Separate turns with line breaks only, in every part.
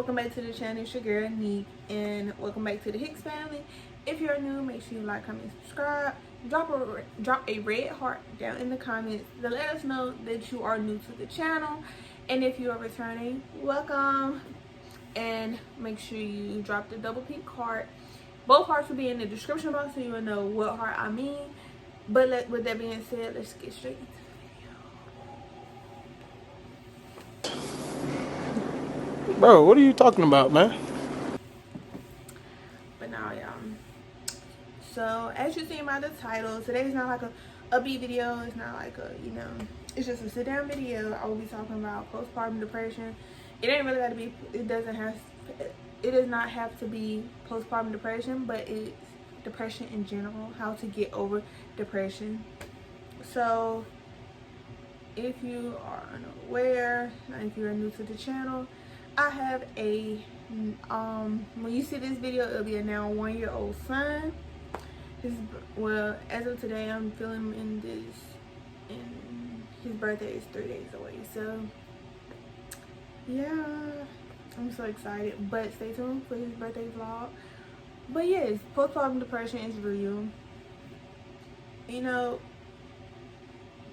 welcome back to the channel. It's your girl Nique, and welcome back to the Hicks family. If you're new, make sure you like, comment, subscribe. Drop a red heart down in the comments to let us know that you are new to the channel, and if you are returning, welcome. And make sure you drop the double pink heart. Both hearts will be in the description box so you will know what heart I mean. But with that being said, let's get straight into the video.
Bro, what are you talking about, man?
But now, y'all. So, as you see by the title, today's not like a upbeat video. It's not like a, it's just a sit-down video. I will be talking about postpartum depression. It ain't really got to be, it does not have to be postpartum depression, but it's depression in general, how to get over depression. So, if you are unaware, if you're new to the channel, I have a, when you see this video, it'll be a now 1-year-old son. Well, as of today, I'm filming this, and his birthday is 3 days away. So, yeah, I'm so excited. But stay tuned for his birthday vlog. But yes, postpartum depression is real.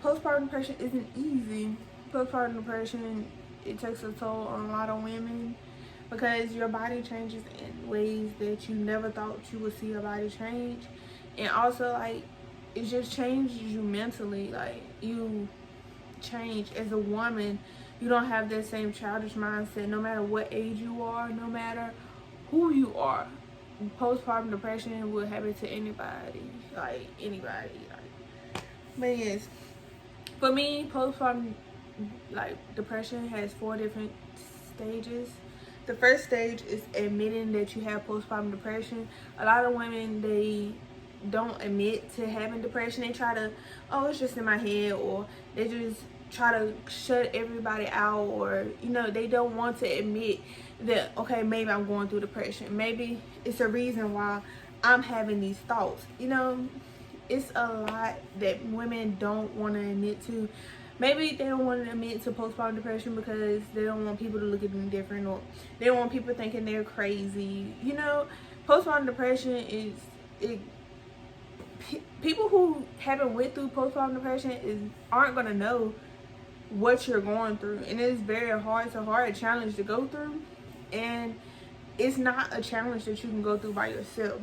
Postpartum depression isn't easy. Postpartum depression, it takes a toll on a lot of women because your body changes in ways that you never thought you would see your body change. And also, like, it just changes you mentally. Like, you change as a woman. You don't have that same childish mindset no matter what age you are, no matter who you are. Postpartum depression will happen to anybody. Like, anybody. But yes, for me, postpartum depression has 4 different stages. The first stage is admitting that you have postpartum depression. A lot of women, they don't admit to having depression. They try to, oh, it's just in my head, or they just try to shut everybody out, or they don't want to admit that, okay, maybe I'm going through depression, maybe it's a reason why I'm having these thoughts. It's a lot that women don't want to admit to. Maybe they don't want to admit to postpartum depression because they don't want people to look at them different, or they don't want people thinking they're crazy. Postpartum depression people who haven't went through postpartum depression aren't going to know what you're going through, and it's very hard. It's a hard challenge to go through, and it's not a challenge that you can go through by yourself.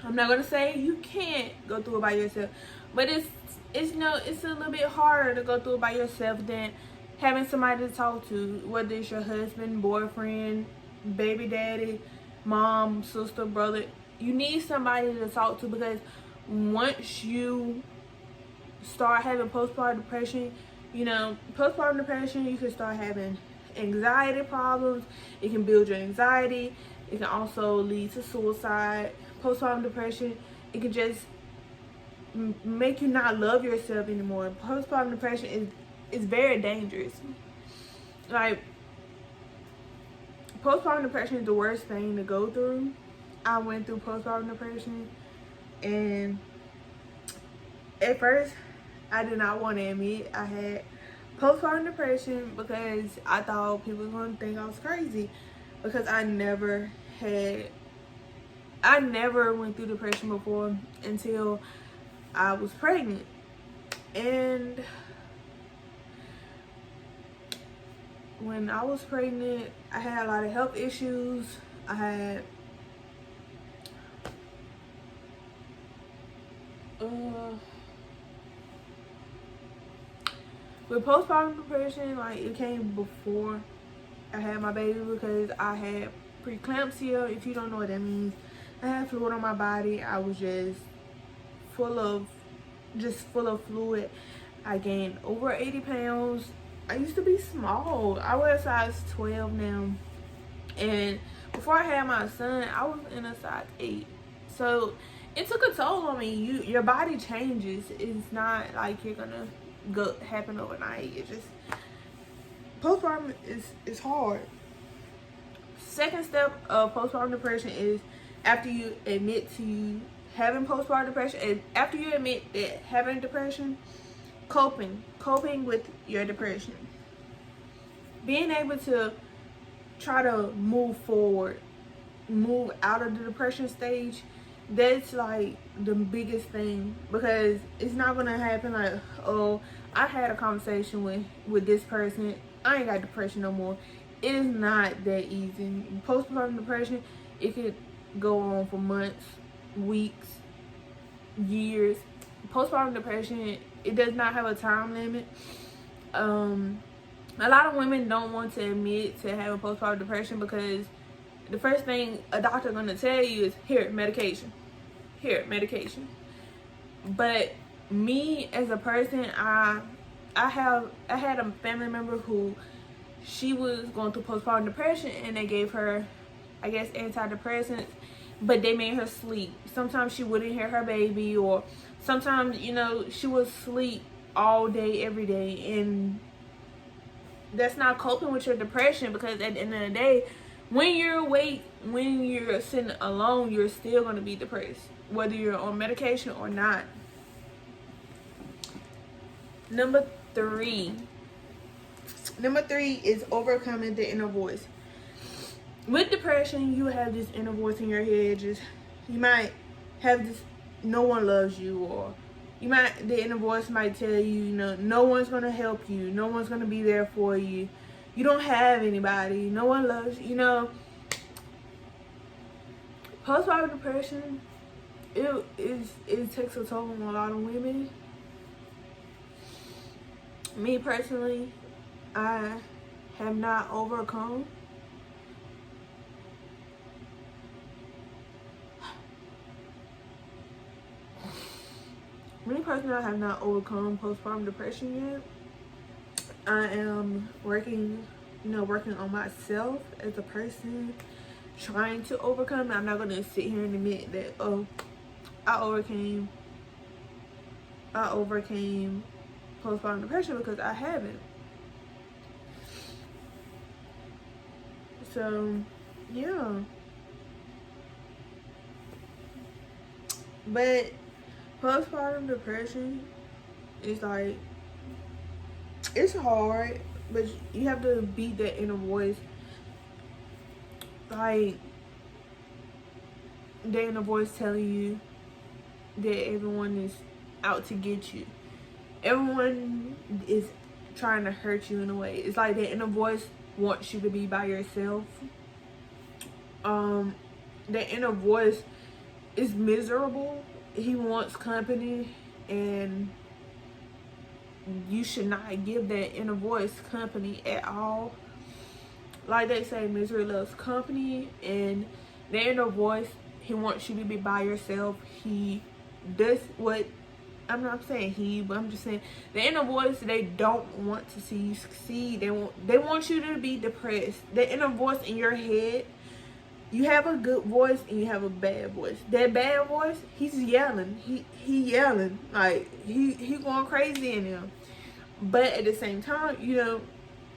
I'm not going to say you can't go through it by yourself, but it's a little bit harder to go through it by yourself than having somebody to talk to, whether it's your husband, boyfriend, baby daddy, mom, sister, brother. You need somebody to talk to, because once you start having postpartum depression, you can start having anxiety problems. It can build your anxiety. It can also lead to suicide. Postpartum depression, it can just make you not love yourself anymore. Postpartum depression is very dangerous. Like, postpartum depression is the worst thing to go through. I went through postpartum depression, and at first I did not want to admit I had postpartum depression because I thought people were going to think I was crazy, because I never went through depression before until I was pregnant. And when I was pregnant, I had a lot of health issues. I had with postpartum depression, like, it came before I had my baby, because I had preeclampsia. If you don't know what that means, I had fluid on my body. I was just full of fluid. I gained over 80 pounds. I used to be small. I wear a size 12 now, and before I had my son, I was in a size 8. So it took a toll on me. Your body changes. It's not like you're gonna happen overnight. It just, postpartum is hard. Second step of postpartum depression is after you admit to having postpartum depression, and after you admit that having depression, coping with your depression. Being able to try to move forward, move out of the depression stage. That's like the biggest thing, because it's not gonna happen like, oh, I had a conversation with this person, I ain't got depression no more. It is not that easy. Postpartum depression, it could go on for months, weeks, years. Postpartum depression, it does not have a time limit. A lot of women don't want to admit to having postpartum depression, because the first thing a doctor gonna tell you is, here, medication. Here, medication. But me as a person, I had a family member who, she was going through postpartum depression, and they gave her, I guess, antidepressants, but they made her sleep. Sometimes she wouldn't hear her baby, or sometimes, you know, she would sleep all day, every day, and that's not coping with your depression, because at the end of the day, when you're awake, when you're sitting alone, you're still going to be depressed, whether you're on medication or not. Number three is overcoming the inner voice. With depression, you have this inner voice in your head. You might have this, no one loves you, or the inner voice might tell you, you know, no one's gonna help you, no one's gonna be there for you, you don't have anybody, no one loves you. You know, postpartum depression, it takes a toll on a lot of women. Me personally, I have not overcome postpartum depression yet. I am working on myself as a person, trying to overcome. I'm not going to sit here and admit that, oh, I overcame postpartum depression, because I haven't. So, yeah. But postpartum depression is like, it's hard, but you have to beat that inner voice. Like, the inner voice telling you that everyone is out to get you. Everyone is trying to hurt you in a way. It's like the inner voice wants you to be by yourself. The inner voice is miserable. He wants company, and you should not give that inner voice company at all. Like they say, misery loves company, and the inner voice, he wants you to be by yourself. He does what, I'm not saying he, but I'm just saying the inner voice, they don't want to see you succeed. They want you to be depressed. The inner voice in your head, you have a good voice and you have a bad voice. That bad voice, he's yelling. He yelling. Like, he going crazy in him. But at the same time, you know,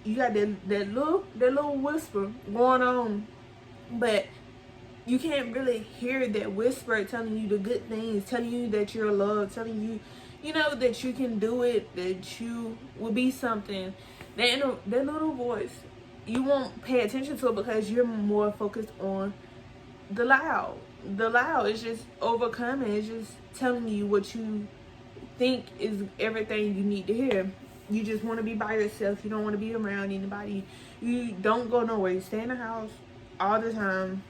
you got that little whisper going on. But you can't really hear that whisper telling you the good things, telling you that you're loved, telling you, you know, that you can do it, that you will be something. That little voice, you won't pay attention to it, because you're more focused on the loud. The loud is just overcoming. It's just telling you what you think is everything you need to hear. You just want to be by yourself. You don't want to be around anybody. You don't go nowhere. You stay in the house all the time.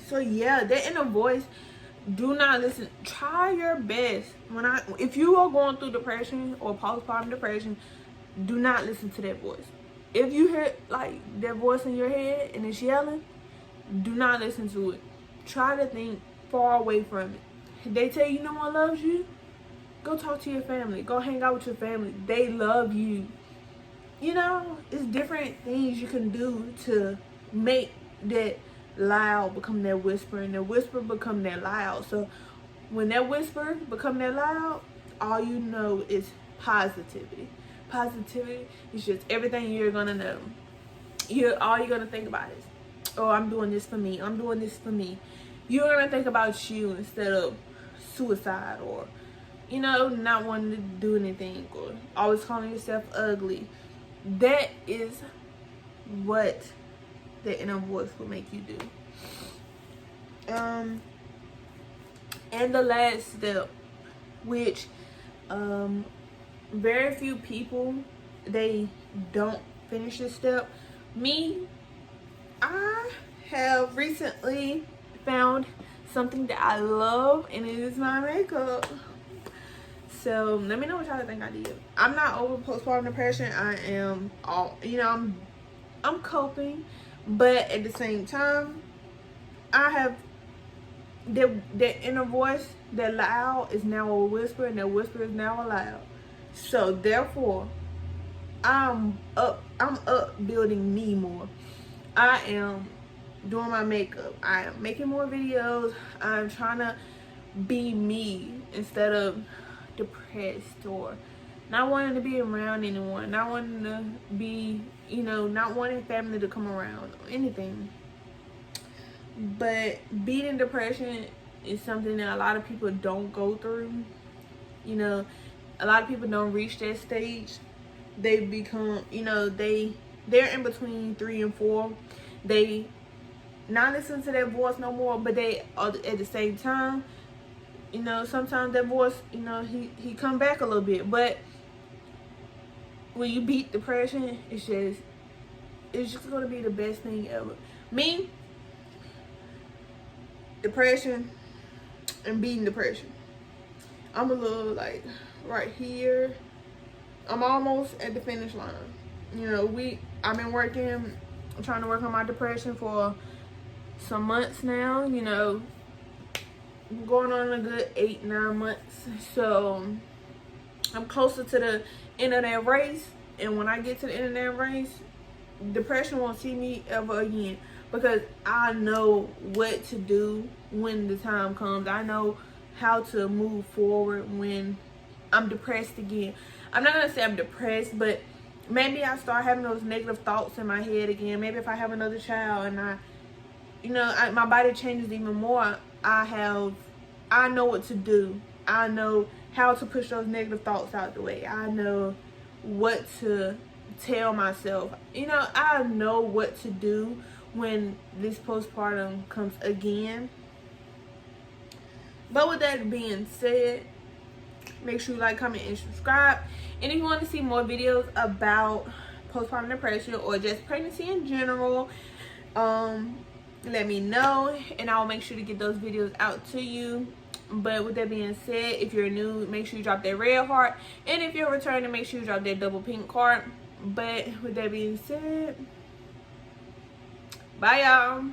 So yeah, that inner voice, do not listen. Try your best. If you are going through depression or postpartum depression, do not listen to that voice. If you hear like that voice in your head and it's yelling, do not listen to it. Try to think far away from it. They tell you no one loves you, go talk to your family. Go hang out with your family. They love you. You know, it's different things you can do to make that loud become that whisper, and that whisper become that loud. So when that whisper become that loud, all you know is positivity. Positivity is just everything you're gonna know. All you're gonna think about is, oh, I'm doing this for me. I'm doing this for me. You're gonna think about you instead of suicide, or, you know, not wanting to do anything, or always calling yourself ugly. that is what the inner voice will make you do. And the last step, which very few people, they don't finish this step. Me, I have recently found something that I love, and it is my makeup. So let me know what y'all think I did. I'm not over postpartum depression. I am all, you know, I'm coping, but at the same time, I have that inner voice, that loud is now a whisper, and that whisper is now a loud. So therefore, I'm up building me more. I am doing my makeup. I am making more videos. I'm trying to be me instead of depressed or not wanting to be around anyone, not wanting to be, you know, not wanting family to come around or anything. But beating depression is something that a lot of people don't go through. You know, a lot of people don't reach that stage. They become, you know, they're in between 3 and 4. They not listen to their voice no more, but they at the same time, you know, sometimes that voice, you know, he come back a little bit. But when you beat depression, it's just gonna be the best thing ever. Me, depression and beating depression, I'm a little like right here. I'm almost at the finish line. You know, I've been trying to work on my depression for some months now. You know, going on a good 8-9 months. So I'm closer to the end of that race, and when I get to the end of that race, depression won't see me ever again, because I know what to do when the time comes. I know how to move forward when I'm depressed again. I'm not gonna say I'm depressed, but maybe I start having those negative thoughts in my head again. Maybe if I have another child and my body changes even more, I know what to do. I know how to push those negative thoughts out the way. I know what to tell myself. You know, I know what to do when this postpartum comes again. But with that being said, make sure you like, comment, and subscribe. And if you want to see more videos about postpartum depression or just pregnancy in general, let me know, and I'll make sure to get those videos out to you. But with that being said, if you're new, make sure you drop that red heart, and if you're returning, make sure you drop that double pink heart. But with that being said, bye y'all.